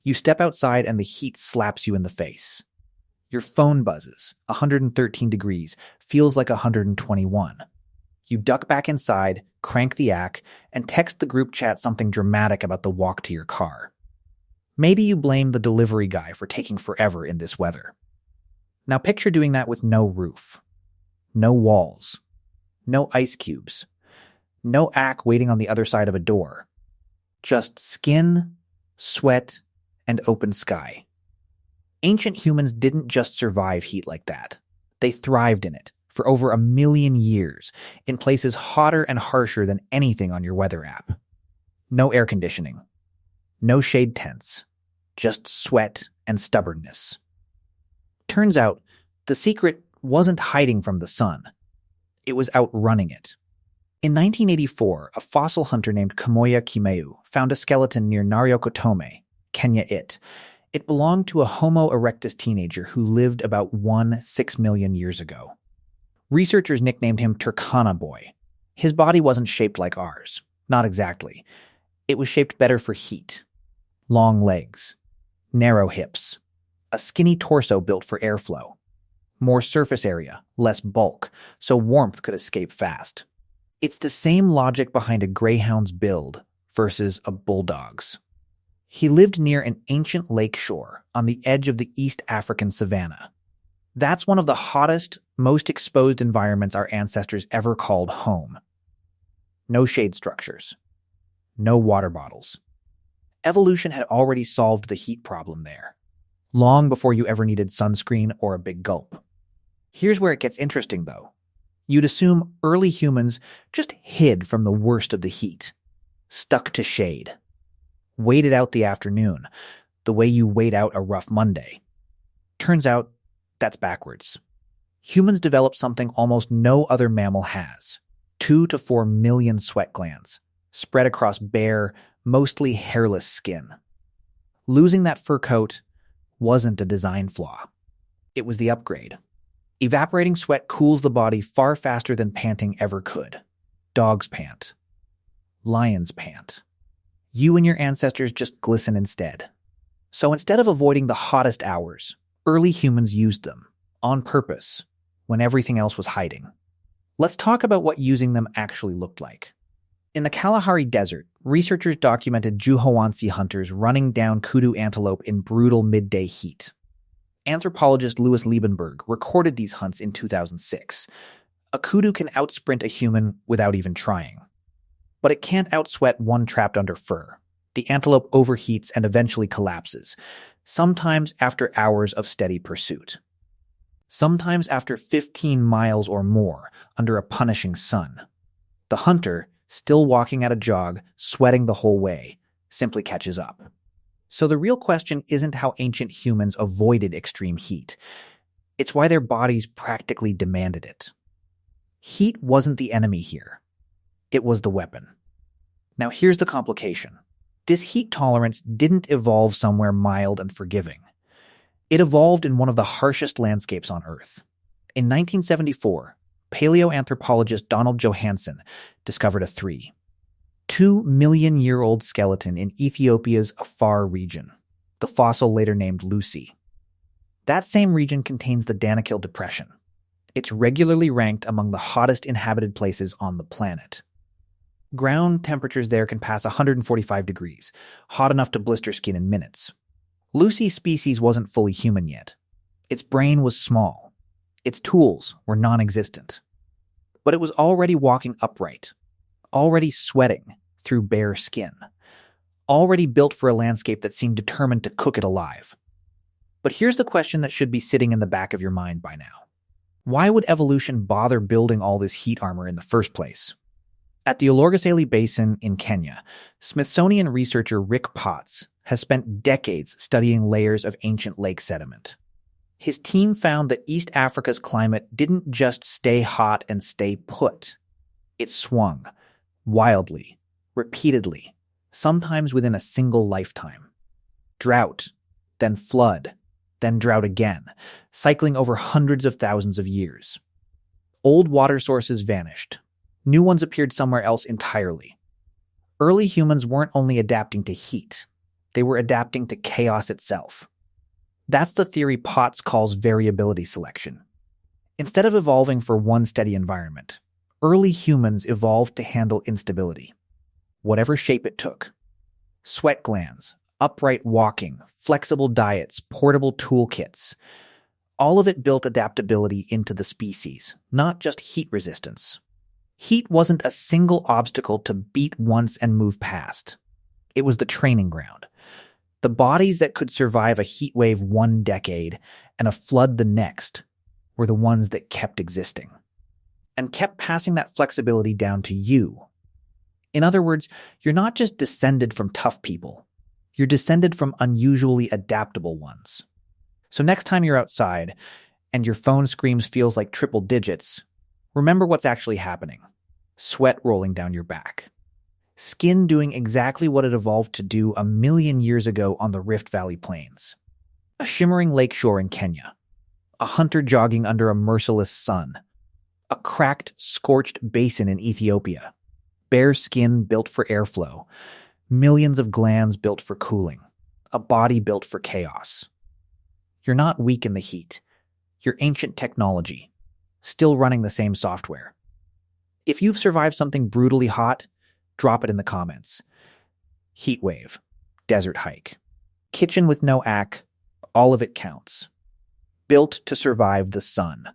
You step outside and the heat slaps you in the face. Your phone buzzes. 113 degrees feels like 121. You duck back inside, crank the AC, and text the group chat something dramatic about the walk to your car. Maybe you blame the delivery guy for taking forever in this weather. Now picture doing that with no roof, no walls, no ice cubes, no AC waiting on the other side of a door. Just skin, sweat, and open sky. Ancient humans didn't just survive heat like that. They thrived in it for over 1 million years in places hotter and harsher than anything on your weather app. No air conditioning, no shade tents, just sweat and stubbornness. Turns out, the secret wasn't hiding from the sun. It was outrunning it. In 1984, a fossil hunter named Kamoya Kimeu found a skeleton near Nariyokotome, Kenya. It belonged to a Homo erectus teenager who lived about 6 million years ago. Researchers nicknamed him Turkana Boy. His body wasn't shaped like ours. Not exactly. It was shaped better for heat. Long legs, narrow hips, a skinny torso built for airflow, more surface area, less bulk, so warmth could escape fast. It's the same logic behind a greyhound's build versus a bulldog's. He lived near an ancient lake shore on the edge of the East African savanna. That's one of the hottest, most exposed environments our ancestors ever called home. No shade structures. No water bottles. Evolution had already solved the heat problem there, long before you ever needed sunscreen or a big gulp. Here's where it gets interesting, though. You'd assume early humans just hid from the worst of the heat, stuck to shade, waited out the afternoon, the way you wait out a rough Monday. Turns out, that's backwards. Humans developed something almost no other mammal has: 2 to 4 million sweat glands, spread across bare, mostly hairless skin. Losing that fur coat wasn't a design flaw. It was the upgrade. Evaporating sweat cools the body far faster than panting ever could. Dogs pant. Lions pant. You and your ancestors just glisten instead. So instead of avoiding the hottest hours, early humans used them, on purpose, when everything else was hiding. Let's talk about what using them actually looked like. In the Kalahari Desert, researchers documented Juhoansi hunters running down kudu antelope in brutal midday heat. Anthropologist Louis Liebenberg recorded these hunts in 2006. A kudu can outsprint a human without even trying. But it can't outsweat one trapped under fur. The antelope overheats and eventually collapses, sometimes after hours of steady pursuit. Sometimes after 15 miles or more under a punishing sun. The hunter, still walking at a jog, sweating the whole way, simply catches up. So the real question isn't how ancient humans avoided extreme heat. It's why their bodies practically demanded it. Heat wasn't the enemy here. It was the weapon. Now here's the complication. This heat tolerance didn't evolve somewhere mild and forgiving. It evolved in one of the harshest landscapes on Earth. In 1974, paleoanthropologist Donald Johanson discovered a 2 million-year-old skeleton in Ethiopia's Afar region, the fossil later named Lucy. That same region contains the Danakil Depression. It's regularly ranked among the hottest inhabited places on the planet. Ground temperatures there can pass 145 degrees, hot enough to blister skin in minutes. Lucy's species wasn't fully human yet. Its brain was small. Its tools were non-existent. But it was already walking upright, already sweating through bare skin, already built for a landscape that seemed determined to cook it alive. But here's the question that should be sitting in the back of your mind by now. Why would evolution bother building all this heat armor in the first place? At the Olorgesailie Basin in Kenya, Smithsonian researcher Rick Potts has spent decades studying layers of ancient lake sediment. His team found that East Africa's climate didn't just stay hot and stay put. It swung, wildly, repeatedly, sometimes within a single lifetime. Drought, then flood, then drought again, cycling over hundreds of thousands of years. Old water sources vanished. New ones appeared somewhere else entirely. Early humans weren't only adapting to heat, They were adapting to chaos itself. That's the theory Potts calls variability selection. Instead of evolving for one steady environment, early humans evolved to handle instability, whatever shape it took. Sweat glands, upright walking, flexible diets, portable toolkits. All of it built adaptability into the species, not just heat resistance. Heat wasn't a single obstacle to beat once and move past. It was the training ground. The bodies that could survive a heat wave one decade and a flood the next were the ones that kept existing and kept passing that flexibility down to you. In other words, you're not just descended from tough people. You're descended from unusually adaptable ones. So next time you're outside and your phone screams feels like triple digits, remember what's actually happening. Sweat rolling down your back. Skin doing exactly what it evolved to do 1,000,000 years ago on the Rift Valley Plains. A shimmering lakeshore in Kenya. A hunter jogging under a merciless sun. A cracked, scorched basin in Ethiopia. Bare skin built for airflow. Millions of glands built for cooling. A body built for chaos. You're not weak in the heat. You're ancient technology, still running the same software. If you've survived something brutally hot, drop it in the comments. Heat wave, desert hike, kitchen with no ack, all of it counts. Built to survive the sun.